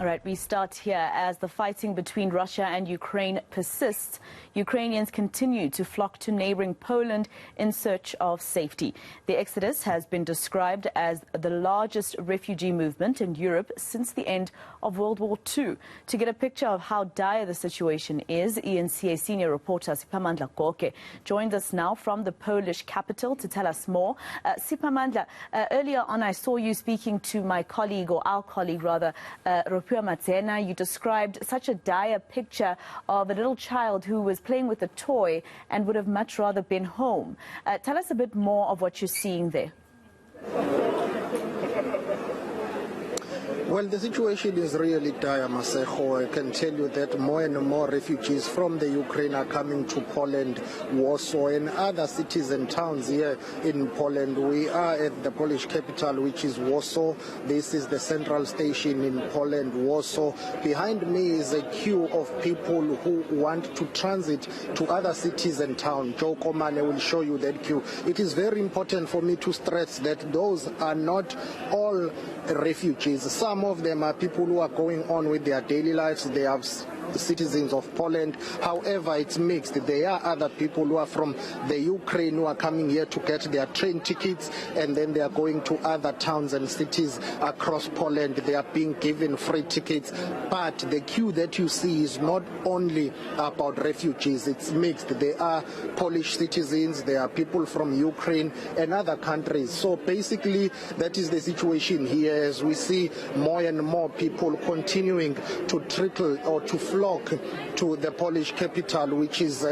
All right, we start here. As the fighting between Russia and Ukraine persists, Ukrainians continue to flock to neighboring Poland in search of safety. The exodus has been described as the largest refugee movement in Europe since the end of World War II. To get a picture of how dire the situation is, eNCA senior reporter Siphamandla Goge joins us now from the Polish capital to tell us more. Siphamandla, earlier on I saw you speaking to my colleague, or our colleague rather, You described such a dire picture of a little child who was playing with a toy and would have much rather been home. Tell us a bit more of what you're seeing there. Well, the situation is really dire, Masego. I can tell you that more and more refugees from the Ukraine are coming to Poland, Warsaw, and other cities and towns here in Poland. We are at the Polish capital, which is Warsaw. This is the central station in Poland, Warsaw. Behind me is a queue of people who want to transit to other cities and towns. Joe Komane will show you that queue. It is very important for me to stress that those are not all refugees. Some of them are people who are going on with their daily lives. They are citizens of Poland. However, it's mixed. There are other people who are from the Ukraine who are coming here to get their train tickets, and then they are going to other towns and cities across Poland. They are being given free tickets. But the queue that you see is not only about refugees. It's mixed. There are Polish citizens, there are people from Ukraine and other countries. So basically, that is the situation here, as we see more and more people continuing to trickle or to flock to the Polish capital, which is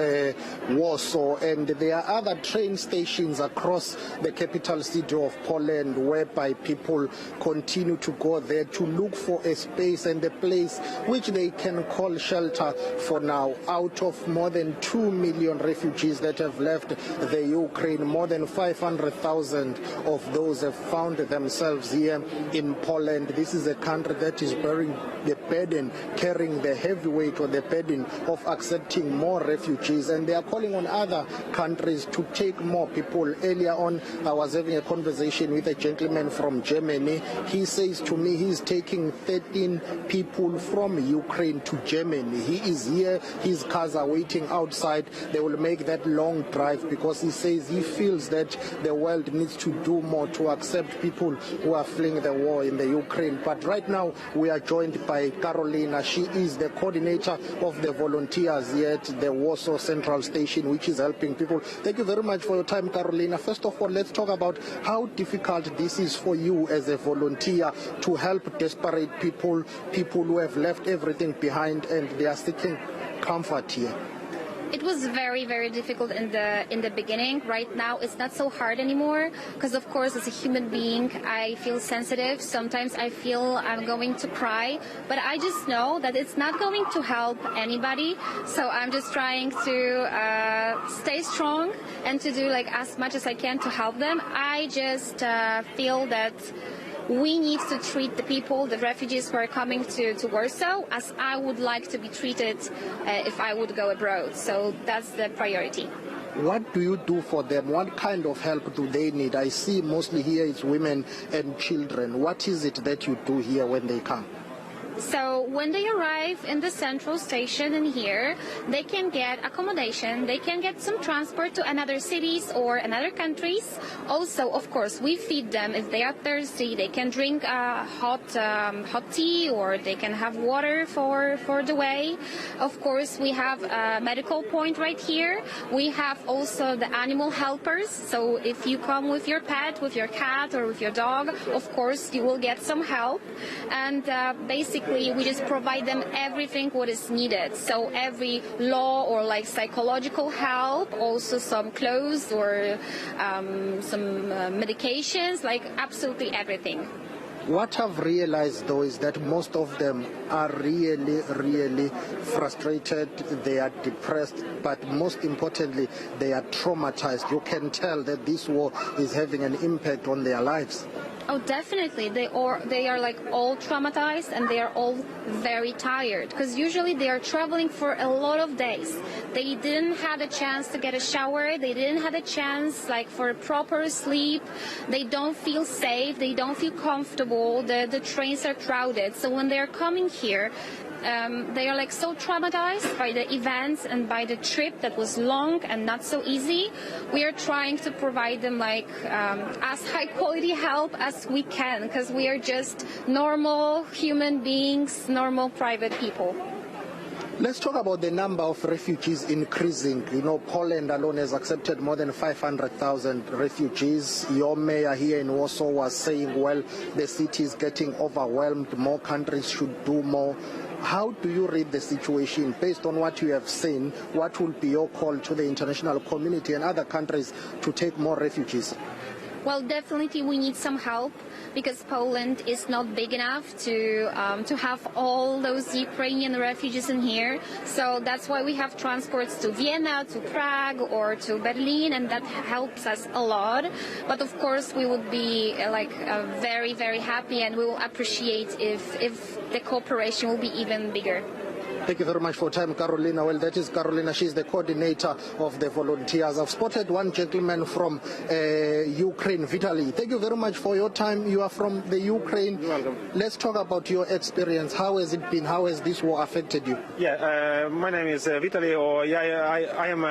Warsaw, and there are other train stations across the capital city of Poland whereby people continue to go there to look for a space and a place which they can call shelter for now. Out of more than 2 million refugees that have left the Ukraine, more than 500,000 of those have found themselves here in Poland. This is a country that is bearing the burden, carrying the heavy weight or the burden of accepting more refugees, and they are calling on other countries to take more people. Earlier on, I was having a conversation with a gentleman from Germany. He says to me he's taking 13 people from Ukraine to Germany. He is here, his cars are waiting outside. They will make that long drive because he says he feels that the world needs to do more to accept people who are fleeing the war in the Ukraine. But right now we are joined by Carolina. She is the coordinator of the volunteers here at the Warsaw Central Station, which is helping people. Thank you very much for your time, Carolina. First of all, let's talk about how difficult this is for you as a volunteer to help desperate people, people who have left everything behind and they are seeking comfort here. It was very, very difficult in the beginning. Right now, it's not so hard anymore because, of course, as a human being, I feel sensitive. Sometimes I feel I'm going to cry, but I just know that it's not going to help anybody. So I'm just trying to stay strong and to do as much as I can to help them. I just feel that we need to treat the people, the refugees who are coming to Warsaw, as I would like to be treated if I would go abroad. So that's the priority. What do you do for them? What kind of help do they need? I see mostly here it's women and children. What is it that you do here when they come? So when they arrive in the central station in here, they can get accommodation, they can get some transport to another cities or another countries. Also, of course, we feed them if they are thirsty. They can drink hot tea, or they can have water for the way. Of course, we have a medical point right here. We have also the animal helpers. So if you come with your pet, with your cat or with your dog, of course, you will get some help. And basically, we just provide them everything what is needed. So every law or psychological help, also some clothes or some medications, absolutely everything. What I've realized, though, is that most of them are really, really frustrated. They are depressed, but most importantly, they are traumatized. You can tell that this war is having an impact on their lives. Oh, definitely. They are like all traumatized, and they are all very tired, because usually they are traveling for a lot of days. They didn't have a chance to get a shower. They didn't have a chance like for proper sleep. They don't feel safe. They don't feel comfortable. The trains are crowded. So when they're coming here, they are like so traumatized by the events and by the trip that was long and not so easy. We are trying to provide them like as high quality help as we can, because we are just normal human beings, normal private people. Let's talk about the number of refugees increasing. You know, Poland alone has accepted more than 500,000 refugees. Your mayor here in Warsaw was saying, well, the city is getting overwhelmed. More countries should do more. How do you read the situation? Based on what you have seen, what will be your call to the international community and other countries to take more refugees? Well, definitely we need some help, because Poland is not big enough to have all those Ukrainian refugees in here. So that's why we have transports to Vienna, to Prague, or to Berlin, and that helps us a lot. But of course, we would be very, very happy, and we will appreciate if the cooperation will be even bigger. Thank you very much for your time, Carolina. Well, that is Carolina. She's the coordinator of the volunteers. I've spotted one gentleman from Ukraine, Vitaly. Thank you very much for your time. You are from the Ukraine. You're welcome. Let's talk about your experience. How has it been? How has this war affected you? Yeah, my name is Vitaly. I am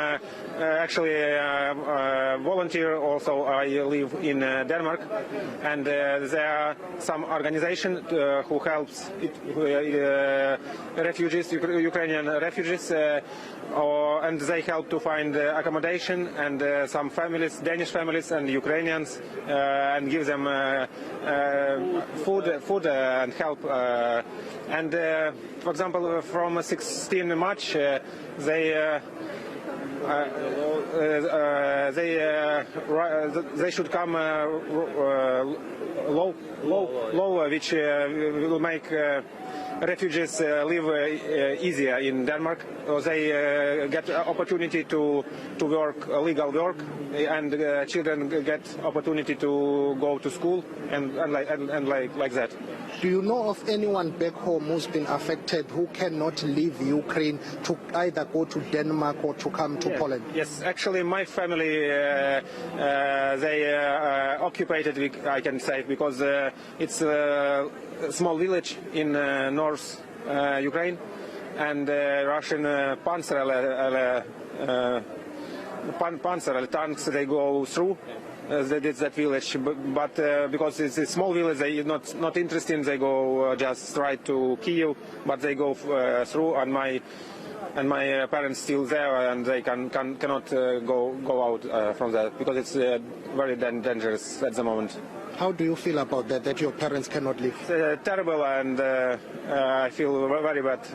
actually a volunteer. Also, I live in Denmark, and there are some organization who helps refugees, Ukrainian refugees, and they help to find accommodation, and some families, Danish families and Ukrainians, and give them food and help. And for example, from 16 March, they should come low, which will make refugees live easier in Denmark. They get opportunity to work, legal work, and children get opportunity to go to school and like that. Do you know of anyone back home who's been affected, who cannot leave Ukraine to either go to Denmark or to come to Poland? Yes, actually my family, they occupied it, I can say, because it's a small village in north Ukraine, and Russian panzer tanks, they go through that village, but because it's a small village, they not interested. They go just right to Kyiv, but they go through, and my parents still there, and they cannot go out from that, because it's very dangerous at the moment. How do you feel about that your parents cannot leave? It's terrible, and I feel very bad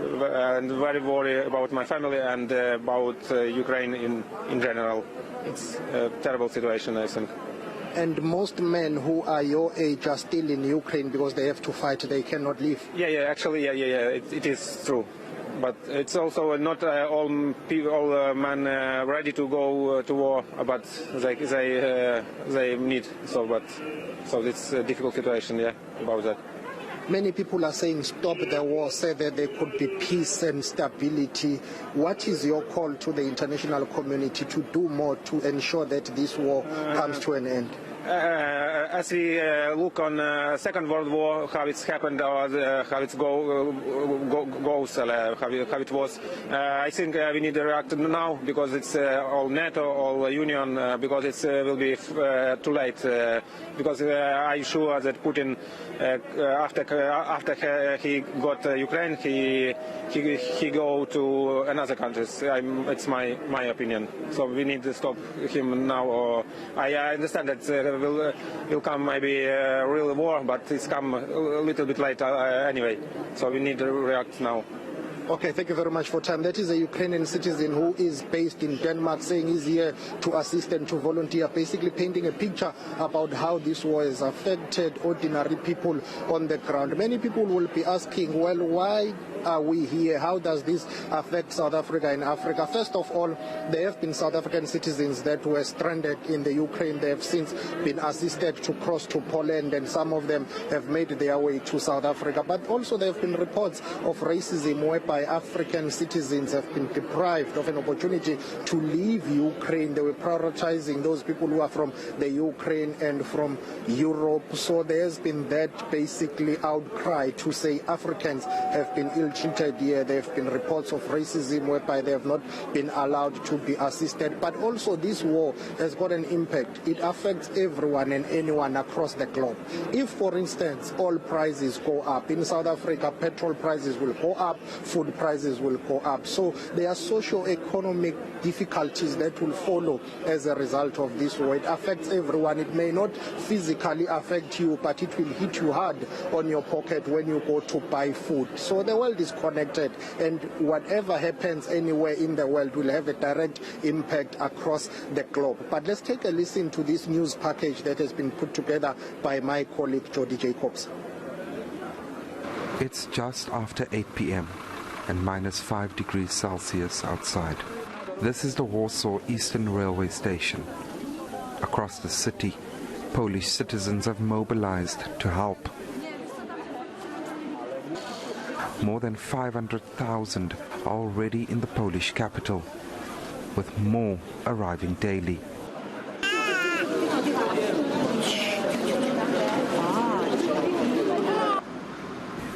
and very worried about my family and about Ukraine in general. It's a terrible situation, I think. And most men who are your age are still in Ukraine because they have to fight, they cannot leave. Actually, it is true. But it's also not all men ready to go to war, but they need so it's a difficult situation, about that. Many people are saying stop the war, say that there could be peace and stability. What is your call to the international community to do more to ensure that this war comes to an end? As we look on Second World War, how it's happened, or how it goes, how it was, I think we need to react now, because it's all NATO, all Union, because it will be too late. Because I'm sure that Putin, after he got Ukraine, he go to another countries. It's my opinion. So we need to stop him now. Or I understand that will come maybe a real war, but it's come a little bit later anyway. So we need to react now. Okay, thank you very much for time. That is a Ukrainian citizen who is based in Denmark, saying he's here to assist and to volunteer, basically painting a picture about how this war has affected ordinary people on the ground. Many people will be asking, well, why are we here? How does this affect South Africa and Africa? First of all, there have been South African citizens that were stranded in the Ukraine. They have since been assisted to cross to Poland, and some of them have made their way to South Africa. But also there have been reports of racism whereby African citizens have been deprived of an opportunity to leave Ukraine. They were prioritizing those people who are from the Ukraine and from Europe. So there has been that basically outcry to say Africans have been ill-treated here. There have been reports of racism whereby they have not been allowed to be assisted. But also this war has got an impact. It affects everyone and anyone across the globe. If, for instance, oil prices go up, in South Africa, petrol prices will go up, food prices will go up. So there are socio-economic difficulties that will follow as a result of this war. It affects everyone. It may not physically affect you, but it will hit you hard on your pocket when you go to buy food. So the world is connected, and whatever happens anywhere in the world will have a direct impact across the globe. But let's take a listen to this news package that has been put together by my colleague Jody Jacobs. It's just after 8 p.m. and -5 degrees Celsius outside. This is the Warsaw Eastern Railway Station. Across the city, Polish citizens have mobilized to help. More than 500,000 are already in the Polish capital, with more arriving daily.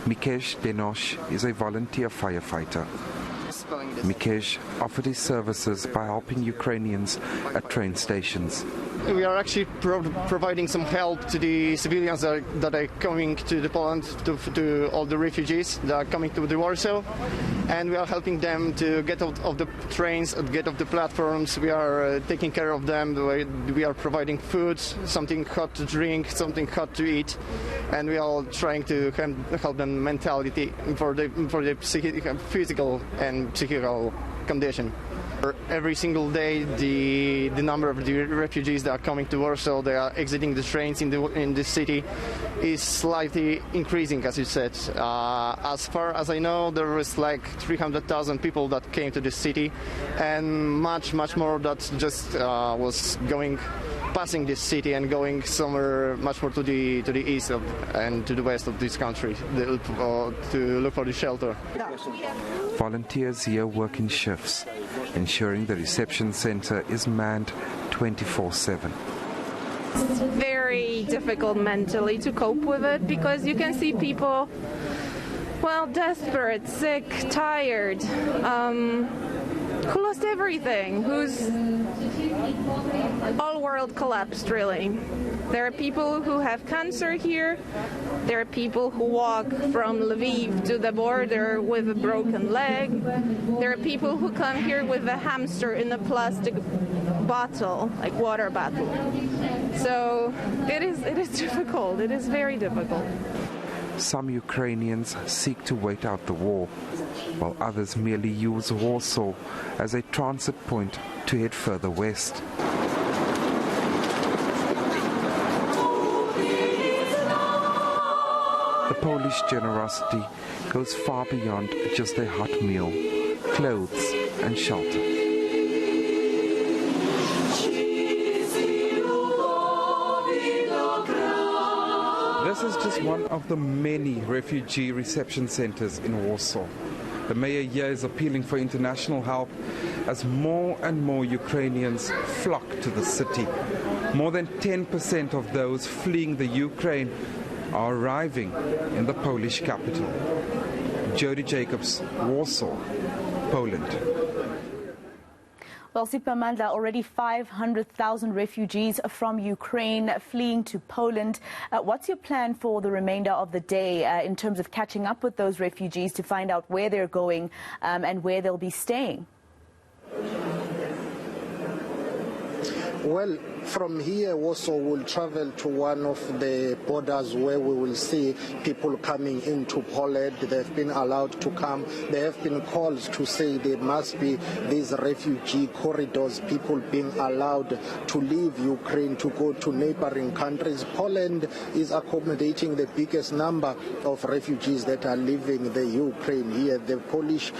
Mikej Denosh is a volunteer firefighter. Mikej offered his services by helping Ukrainians at train stations. We are actually providing some help to the civilians that are coming to the Poland, to all the refugees that are coming to the Warsaw, and we are helping them to get out of the trains, get off the platforms. We are taking care of them. We are providing food, something hot to drink, something hot to eat, and we are trying to help them mentality for the physical and psychical condition. Every single day, the number of the refugees that are coming to Warsaw, they are exiting the trains in the city, is slightly increasing, as you said. As far as I know, there was like 300,000 people that came to the city, and much more that just was passing this city and going somewhere much more to the east and to the west of this country to look for the shelter. Volunteers here work in shifts, ensuring the reception center is manned 24/7. It's very difficult mentally to cope with it, because you can see people, well, desperate, sick, tired, who lost everything, whose whole world collapsed, really. There are people who have cancer here. There are people who walk from Lviv to the border with a broken leg. There are people who come here with a hamster in a plastic bottle, like water bottle. So it is difficult. It is very difficult. Some Ukrainians seek to wait out the war, while others merely use Warsaw as a transit point to head further west. The Polish generosity goes far beyond just a hot meal, clothes and shelter. This is just one of the many refugee reception centers in Warsaw. The mayor here is appealing for international help as more and more Ukrainians flock to the city. More than 10% of those fleeing the Ukraine are arriving in the Polish capital. Jody Jacobs, Warsaw, Poland. Well, Siphamandla, already 500,000 refugees from Ukraine fleeing to Poland. What's your plan for the remainder of the day in terms of catching up with those refugees to find out where they're going and where they'll be staying? Well, from here also we'll travel to one of the borders where we will see people coming into Poland. They've been allowed to come. There have been calls to say there must be these refugee corridors, people being allowed to leave Ukraine to go to neighboring countries. Poland is accommodating the biggest number of refugees that are leaving the Ukraine here. The Polish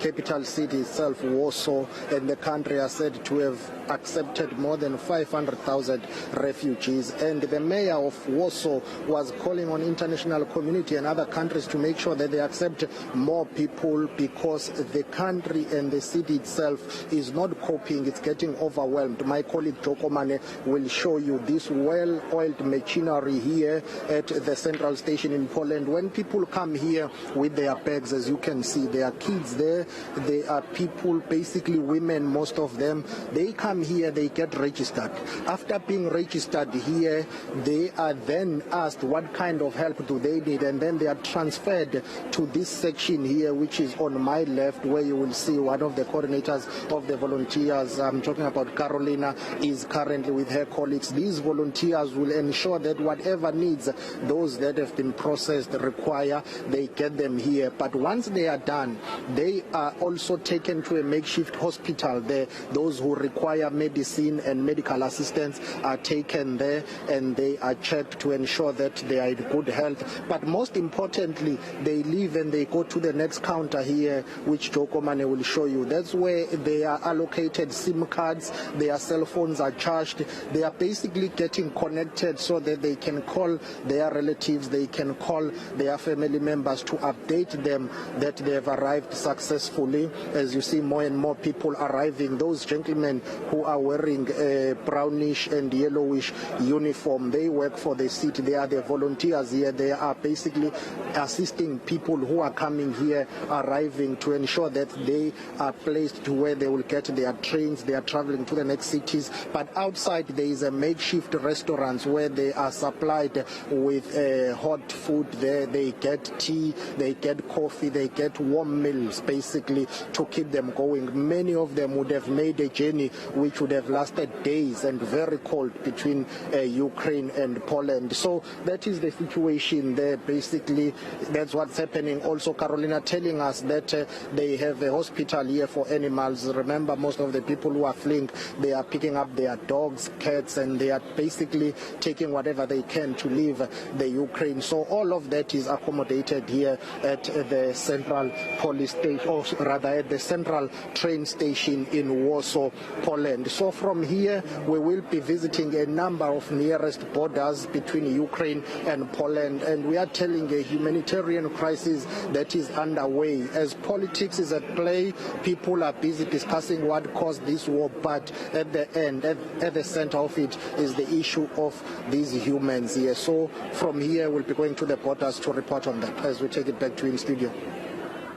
capital city itself, Warsaw, and the country are said to have accepted more than 500,000 refugees. And the mayor of Warsaw was calling on international community and other countries to make sure that they accept more people, because the country and the city itself is not coping. It's getting overwhelmed. My colleague Joko Mane will show you this well-oiled machinery here at the central station in Poland. When people come here with their bags, as you can see, there are kids there, there are people, basically women, most of them. They come here, they get registered. After being registered here, they are then asked what kind of help do they need, and then they are transferred to this section here, which is on my left, where you will see one of the coordinators of the volunteers, I'm talking about Carolina, is currently with her colleagues. These volunteers will ensure that whatever needs those that have been processed require, they get them here. But once they are done, they are also taken to a makeshift hospital there. Those who require medicine and medical assistance are taken there, and they are checked to ensure that they are in good health. But most importantly, they leave and they go to the next counter here, which Joko Mane will show you. That's where they are allocated SIM cards, their cell phones are charged, they are basically getting connected so that they can call their relatives, they can call their family members to update them that they have arrived successfully. As you see, more and more people arriving. Those gentlemen who are wearing a brownish and yellowish uniform, they work for the city. They are the volunteers here. They are basically assisting people who are coming here, arriving, to ensure that they are placed to where they will get their trains. They are traveling to the next cities. But outside there is a makeshift restaurant where they are supplied with hot food there. They get tea, they get coffee, they get warm meals basically to keep them going. Many of them would have made a journey which would have lasted days and very cold between Ukraine and Poland. So that is the situation there. Basically, that's what's happening. Also, Carolina telling us that they have a hospital here for animals. Remember, most of the people who are fleeing, they are picking up their dogs, cats, and they are basically taking whatever they can to leave the Ukraine. So all of that is accommodated here at the central police station, or rather at the central train station in Warsaw, Poland. So from here, we will be visiting a number of nearest borders between Ukraine and Poland, and we are telling a humanitarian crisis that is underway. As politics is at play, people are busy discussing what caused this war, but at the end, at the center of it, is the issue of these humans here. So from here, we'll be going to the borders to report on that as we take it back to in studio.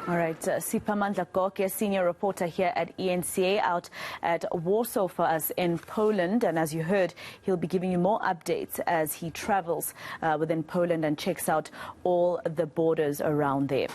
All right, Siphamandla Goge, senior reporter here at eNCA, out at Warsaw for us in Poland. And as you heard, he'll be giving you more updates as he travels within Poland and checks out all the borders around there.